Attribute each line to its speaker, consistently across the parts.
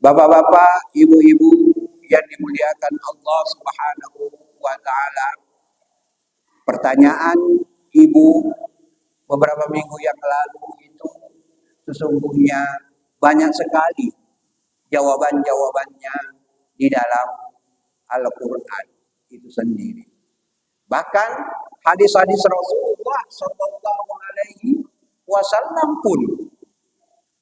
Speaker 1: Bapak-bapak, ibu-ibu yang dimuliakan Allah Subhanahu wa taala. Pertanyaan ibu beberapa minggu yang lalu itu sesungguhnya banyak sekali jawaban-jawabannya di dalam Al-Qur'an itu sendiri. Bahkan hadis-hadis Rasulullah Shallallahu Alaihi Wasallam pun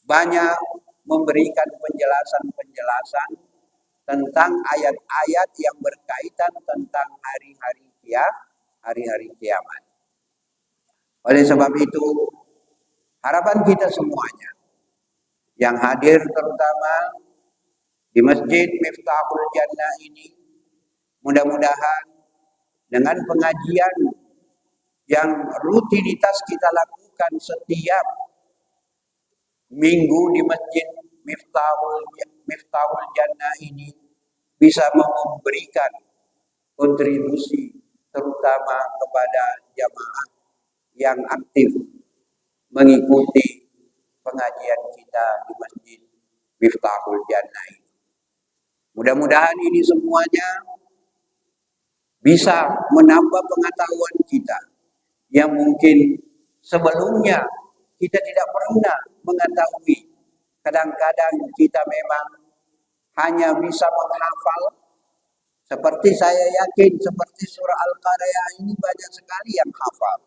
Speaker 1: banyak memberikan penjelasan-penjelasan tentang ayat-ayat yang berkaitan tentang hari-hari kiamat. Oleh sebab itu, harapan kita semuanya yang hadir terutama di Masjid Miftahul Jannah ini, mudah-mudahan dengan pengajian yang rutinitas kita lakukan setiap minggu di Masjid Miftahul Jannah ini bisa memberikan kontribusi terutama kepada jamaah yang aktif mengikuti pengajian kita di Masjid Miftahul Jannah ini. Mudah-mudahan ini semuanya bisa menambah pengetahuan kita yang mungkin sebelumnya kita tidak pernah mengetahui. Kadang-kadang kita memang hanya bisa menghafal, seperti saya yakin seperti surah Al-Qaryah ini banyak sekali yang hafal.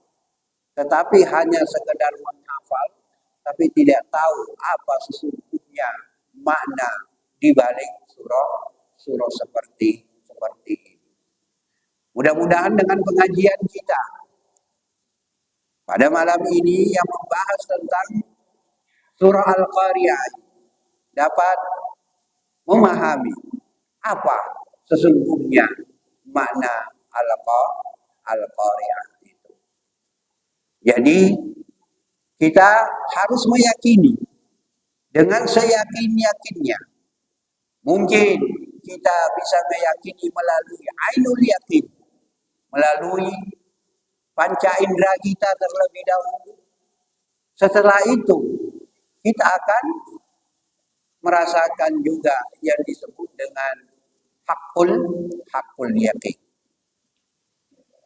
Speaker 1: Tetapi hanya sekedar menghafal, tapi tidak tahu apa sesungguhnya makna di balik surah seperti ini. Mudah-mudahan dengan pengajian kita pada malam ini yang membahas tentang surah Al-Qaryah dapat memahami apa sesungguhnya makna Al-Qaryah itu. Jadi kita harus meyakini dengan seyakin-yakinnya. Mungkin kita bisa meyakini melalui ainul yakin, melalui panca indera kita terlebih dahulu. Setelah itu kita akan merasakan juga yang disebut dengan hakul yakin.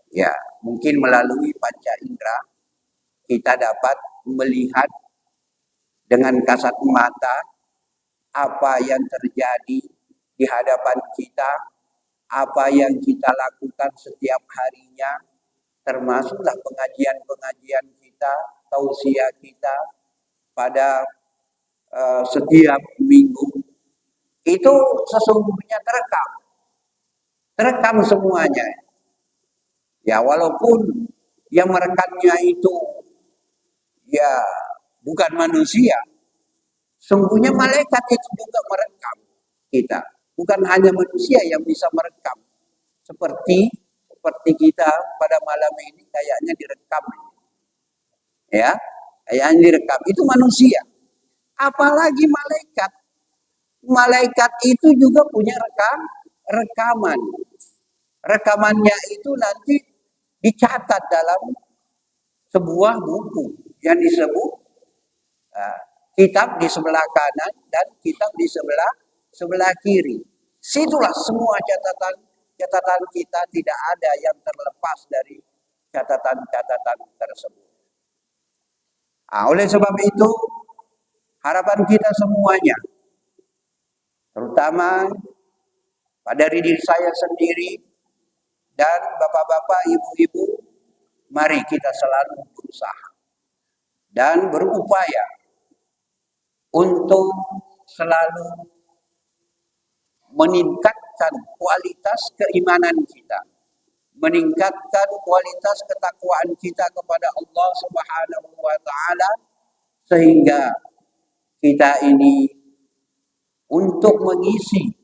Speaker 1: Ya, mungkin melalui panca indera kita dapat melihat dengan kasat mata apa yang terjadi di hadapan kita, apa yang kita lakukan setiap harinya, termasuklah pengajian-pengajian kita, tausiah kita pada setiap minggu. Itu sesungguhnya terekam semuanya. Ya, walaupun yang merekamnya itu ya bukan manusia, sungguhnya malaikat itu juga merekam kita. Bukan hanya manusia yang bisa merekam. Seperti kita pada malam ini kayaknya direkam. Ya, kayaknya direkam. Itu manusia. Apalagi malaikat. Malaikat itu juga punya rekaman. Rekamannya itu nanti dicatat dalam sebuah buku yang disebut kitab di sebelah kanan dan kitab di sebelah kiri. Situlah semua catatan kita, tidak ada yang terlepas dari catatan tersebut. Oleh sebab itu, harapan kita semuanya, terutama pada diri saya sendiri dan bapak-bapak, ibu-ibu, mari kita selalu berusaha dan berupaya untuk selalu meningkatkan kualitas keimanan kita, meningkatkan kualitas ketakwaan kita kepada Allah Subhanahu wa taala, sehingga kita ini untuk mengisi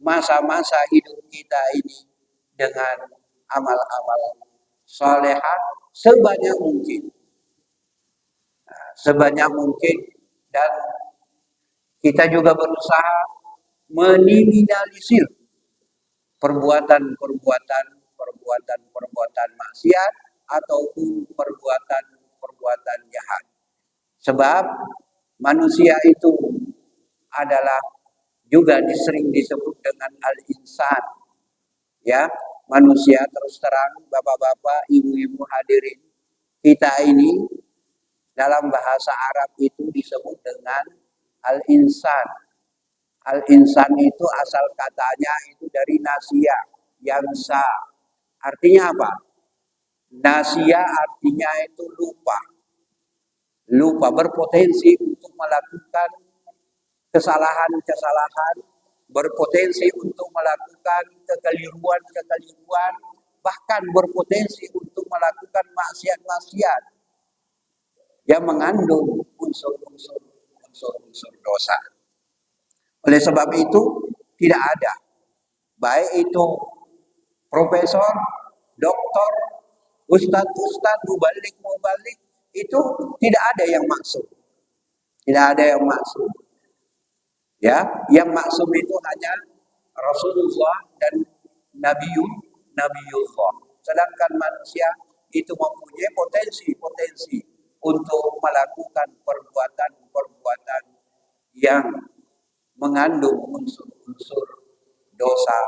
Speaker 1: masa-masa hidup kita ini dengan amal-amal salehah sebanyak mungkin. Dan kita juga berusaha meminimalisir perbuatan maksiat ataupun perbuatan jahat. Sebab manusia itu adalah juga sering disebut dengan al-insan. Ya, manusia terus terang, bapak-bapak, ibu-ibu hadirin, kita ini dalam bahasa Arab itu disebut dengan al-insan. Al-insan itu asal katanya itu dari nasia, yansa. Artinya apa? Nasia artinya itu lupa. Lupa, berpotensi untuk melakukan kesalahan-kesalahan, berpotensi untuk melakukan kekeliruan-kekeliruan, bahkan berpotensi untuk melakukan maksiat-maksiat yang mengandung unsur-unsur dosa. Oleh sebab itu, tidak ada, baik itu profesor, doktor, ustadz, mubalik, itu tidak ada yang maksud. Tidak ada yang maksud. Ya, yang maksum itu hanya Rasulullah dan Nabiullah. Sedangkan manusia itu mempunyai potensi untuk melakukan perbuatan-perbuatan yang mengandung unsur-unsur dosa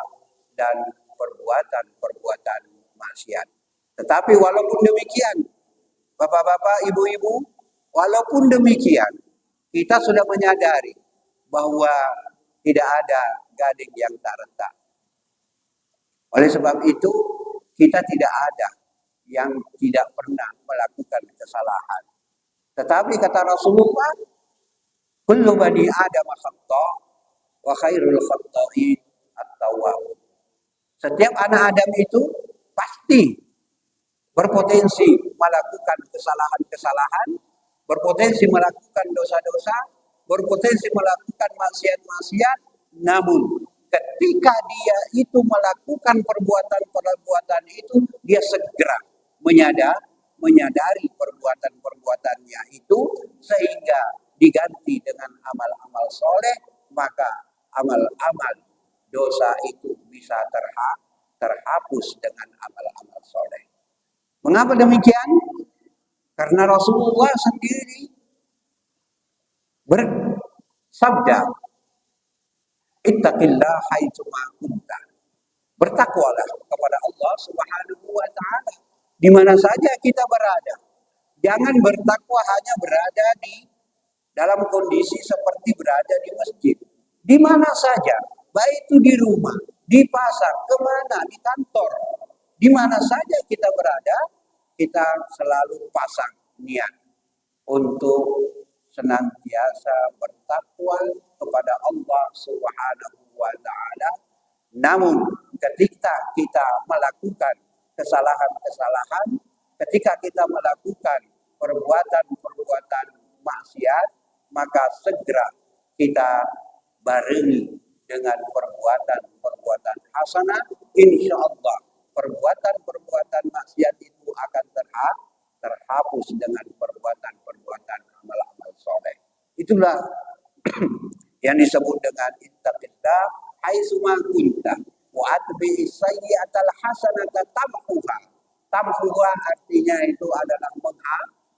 Speaker 1: dan perbuatan-perbuatan maksiat. Tetapi walaupun demikian, bapak-bapak, ibu-ibu, walaupun demikian, kita sudah menyadari bahwa tidak ada gading yang tak retak. Oleh sebab itu, kita tidak ada yang tidak pernah melakukan kesalahan. Tetapi kata Rasulullah, kullu bani Adam khata' wa khairul khata'in at-tawwabun. Setiap anak Adam itu pasti berpotensi melakukan kesalahan-kesalahan, berpotensi melakukan dosa-dosa, berpotensi melakukan maksiat-maksiat, namun ketika dia itu melakukan perbuatan-perbuatan itu, dia segera menyadari perbuatan-perbuatannya itu, sehingga diganti dengan amal-amal soleh, maka amal-amal dosa itu bisa terhapus dengan amal-amal soleh. Mengapa demikian? Karena Rasulullah sendiri bersabda, ittaqillah haitsu ma kunta. Bertakwalah kepada Allah Subhanahu wa taala di mana saja kita berada. Jangan bertakwa hanya berada di dalam kondisi seperti berada di masjid. Di mana saja, baik itu di rumah, di pasar, kemana, di kantor, di mana saja kita berada, kita selalu pasang niat untuk senantiasa bertakwa kepada Allah Subhanahu wa taala. Namun ketika kita melakukan kesalahan-kesalahan, ketika kita melakukan perbuatan-perbuatan maksiat, maka segera kita barengi dengan perbuatan-perbuatan hasanah. Insya Allah perbuatan-perbuatan maksiat itu akan terhapus dengan perbuatan-perbuatan amal-amal soleh. Itulah yang disebut dengan ittaqillah haitsu ma kunta wa atbi'is sayyi'atal hasanata tamhuha. Tamhuha artinya itu adalah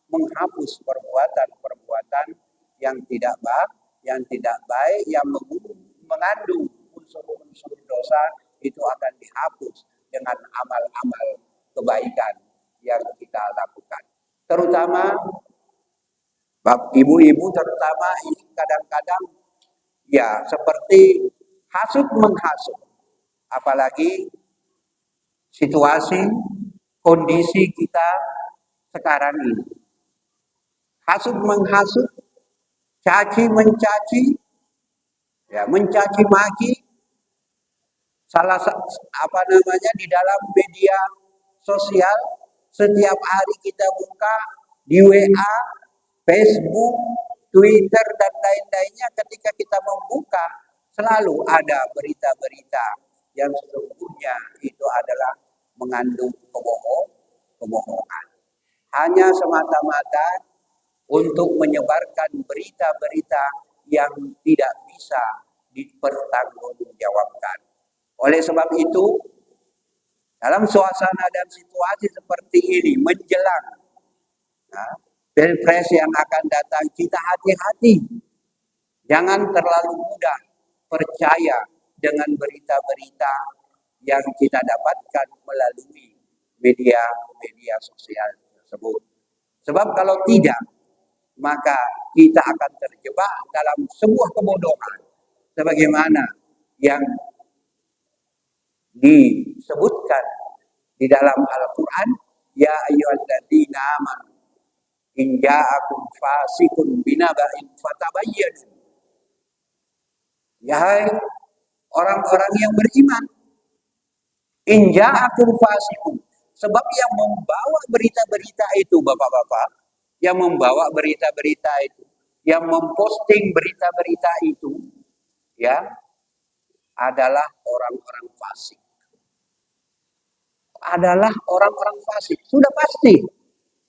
Speaker 1: menghapus perbuatan-perbuatan yang tidak baik, yang mengandung unsur-unsur dosa, itu akan dihapus dengan amal-amal kebaikan yang kita lakukan. Terutama ibu-ibu, terutama ini kadang-kadang ya seperti hasut menghasut, apalagi situasi kondisi kita sekarang ini. Hasut menghasut, caci mencaci, ya mencaci maki, di dalam media sosial. Setiap hari kita buka di WA, Facebook, Twitter, dan lain-lainnya. Ketika kita membuka, selalu ada berita-berita yang sesungguhnya itu adalah mengandung kebohongan. Hanya semata-mata untuk menyebarkan berita-berita yang tidak bisa dipertanggungjawabkan. Oleh sebab itu, dalam suasana dan situasi seperti ini menjelang Pilpres yang akan datang, kita hati-hati. Jangan terlalu mudah percaya dengan berita-berita yang kita dapatkan melalui media sosial tersebut. Sebab kalau tidak, maka kita akan terjebak dalam sebuah kebodohan sebagaimana yang disebutkan di dalam Al-Quran, ya ayyuhalladzina amanu in ja'akum fasiqun binaba'in fatabayyanu. Yahai orang-orang yang beriman, in ja'akum fasiqun, sebab yang membawa berita-berita itu, Bapak-bapak, yang membawa berita-berita itu, yang memposting berita-berita itu, ya, adalah orang-orang fasik. Adalah orang-orang fasik. Sudah pasti.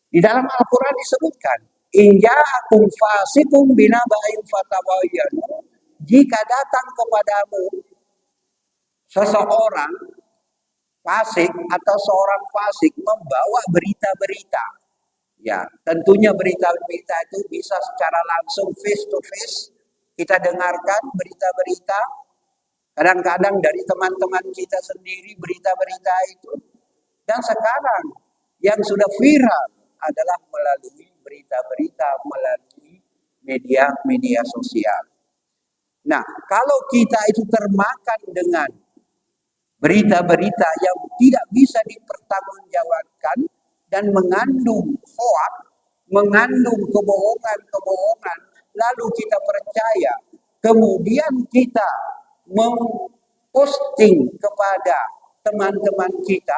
Speaker 1: Di dalam Al-Quran disebutkan, in ja'akum fasiqun binaba'in fatabayyanu, jika datang kepadamu seseorang fasik atau seorang fasik membawa berita-berita. Ya, tentunya berita-berita itu bisa secara langsung face to face kita dengarkan berita-berita. Kadang-kadang dari teman-teman kita sendiri berita-berita itu. Dan sekarang yang sudah viral adalah melalui berita-berita melalui media sosial. Nah, kalau kita itu termakan dengan berita-berita yang tidak bisa dipertanggungjawabkan dan mengandung hoak, mengandung kebohongan-kebohongan, lalu kita percaya, kemudian kita memposting kepada teman-teman kita,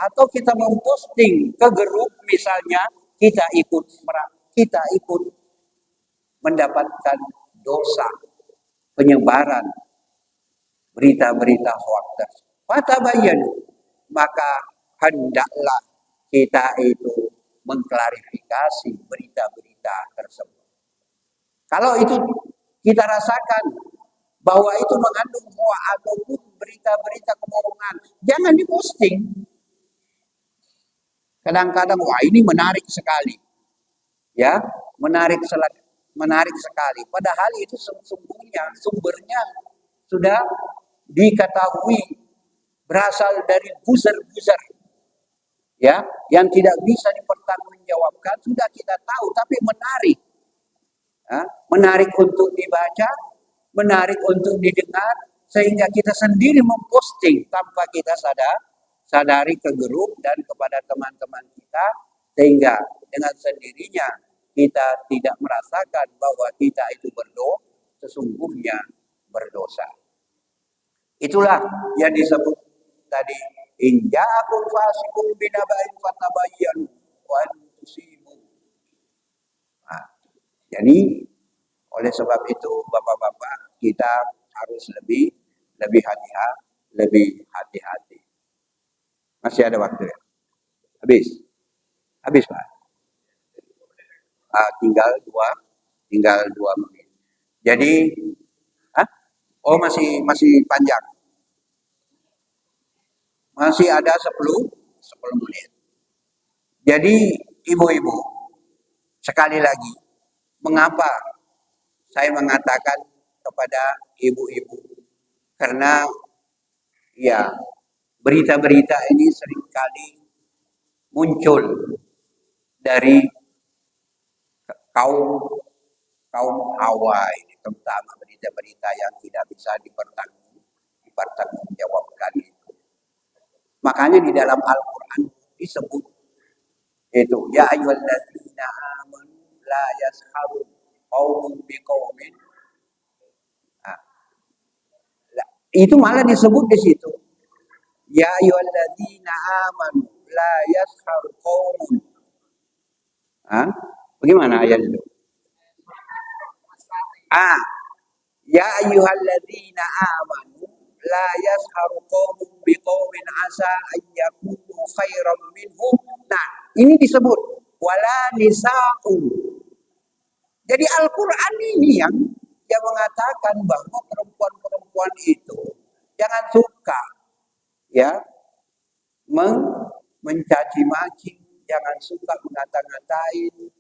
Speaker 1: atau kita memposting ke grup misalnya, kita ikut mendapatkan dosa penyebaran berita-berita hoak tersebut. Fatabayyanu, maka hendaklah kita itu mengklarifikasi berita-berita tersebut. Kalau itu kita rasakan bahwa itu mengandung hoak ataupun berita-berita kebohongan, jangan diposting. Kadang-kadang, wah ini menarik sekali, ya, menarik sekali. Padahal itu sesungguhnya sumbernya sudah diketahui berasal dari buzzer-buzzer, ya, yang tidak bisa dipertanggungjawabkan, sudah kita tahu, tapi menarik, ya, menarik untuk dibaca, menarik untuk didengar, sehingga kita sendiri memposting tanpa kita sadari ke grup dan kepada teman-teman kita, sehingga dengan sendirinya kita tidak merasakan bahwa kita itu sesungguhnya berdosa. Itulah yang disebut tadi, in ja'akum fasiqun binaba'in fatabayyanu wa an tusibu. Nah, jadi oleh sebab itu Bapak-bapak, kita harus lebih hati-hati. Masih ada waktu ya? Habis Pak. Tinggal dua menit. Jadi, masih panjang. Masih ada 10 menit. Jadi ibu-ibu, sekali lagi, mengapa saya mengatakan kepada ibu-ibu? Karena ya, berita-berita ini seringkali muncul dari kaum hawa ini, terutama berita-berita yang tidak bisa dipertanggungjawabkan itu. Makanya di dalam Al-Quran disebut itu, ya ayyuhalladzina amanu la yashabu qaumun biqaumin. Itu malah disebut di situ, ya ayyuhalladzina amanu la yashabu qaumun. Bagaimana ayat itu? Ya ayyuhalladzina amanu la yasharu qaumun biqaumin asa ayyakunu khairam minhum. Nah, ini disebut wala nisa'u. Jadi Al-Quran ini yang mengatakan bahwa perempuan-perempuan itu jangan suka, ya, mencaci maki, jangan suka mengata-ngatain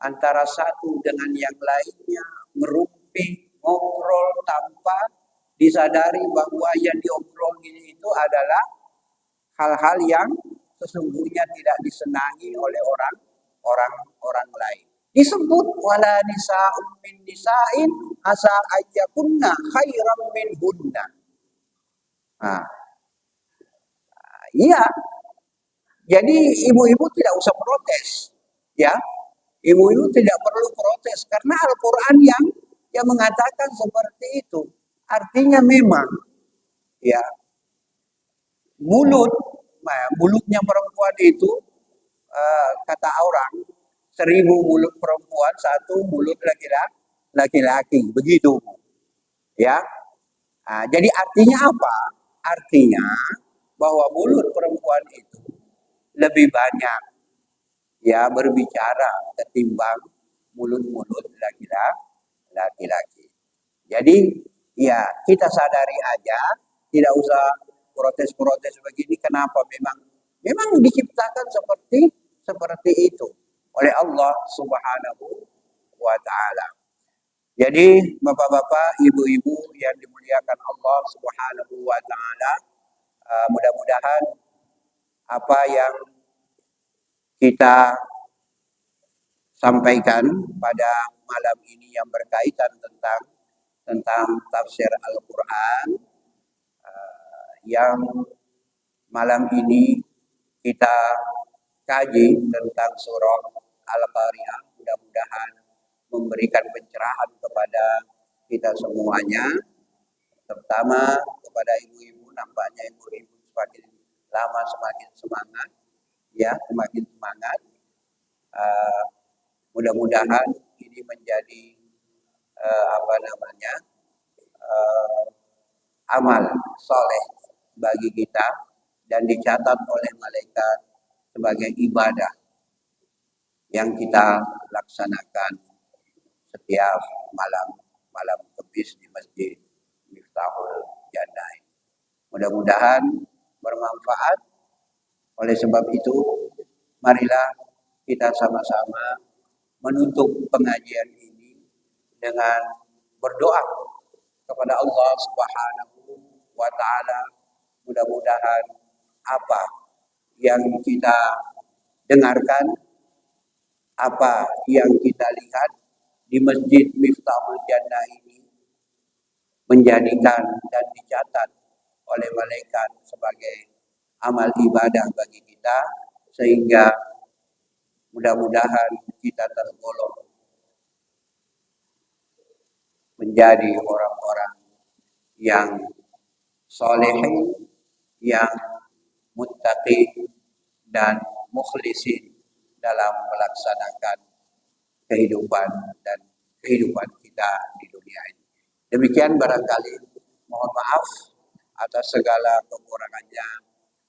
Speaker 1: antara satu dengan yang lainnya, merumpi, ngobrol tanpa disadari bahwa yang diobrolin itu adalah hal-hal yang sesungguhnya tidak disenangi oleh orang lain. Disebut wala nisa'un min nisa'in asa ayyakunna khairam min hunna. Nah, iya. Jadi ibu-ibu tidak usah protes, ya. Ibu-ibu tidak perlu protes karena Al-Qur'an yang mengatakan seperti itu. Artinya memang, ya, mulutnya perempuan itu kata orang 1.000 mulut perempuan, 1 mulut laki-laki, begitu, ya. Nah, jadi artinya apa? Artinya bahwa mulut perempuan itu lebih banyak ya berbicara ketimbang mulut-mulut laki-laki. Jadi ya kita sadari aja, tidak usah protes-protes begini. Kenapa? Memang diciptakan seperti itu oleh Allah Subhanahu wa taala. Jadi bapak-bapak, ibu-ibu yang dimuliakan Allah Subhanahu wa taala, mudah-mudahan apa yang kita sampaikan pada malam ini yang berkaitan tentang tafsir Al-Quran, yang malam ini kita kaji tentang surah Al-Qari'ah, mudah-mudahan memberikan pencerahan kepada kita semuanya, terutama kepada ibu-ibu. Nampaknya ibu-ibu semakin lama semakin semangat, ya, semakin semangat. Mudah-mudahan ini menjadi amal soleh bagi kita dan dicatat oleh malaikat sebagai ibadah yang kita laksanakan setiap malam Khamis di Masjid Miftahul Jannah. Mudah-mudahan bermanfaat. Oleh sebab itu, marilah kita sama-sama menutup pengajian ini dengan berdoa kepada Allah Subhanahu wa taala. Mudah-mudahan apa yang kita dengarkan, apa yang kita lihat di Masjid Miftahul Jannah ini menjadikan dan dicatat oleh malaikat sebagai amal ibadah bagi kita, sehingga mudah-mudahan kita tergolong menjadi orang-orang yang solehin, yang muttaqin dan mukhlisin dalam melaksanakan kehidupan kita di dunia ini. Demikian barangkali, mohon maaf atas segala kekurangannya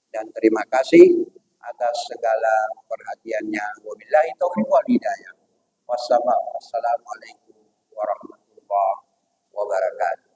Speaker 1: dan terima kasih atas segala perhatiannya. Wabillahi taufiq wal hidayah. Wassalamualaikum warahmatullahi wabarakatuh.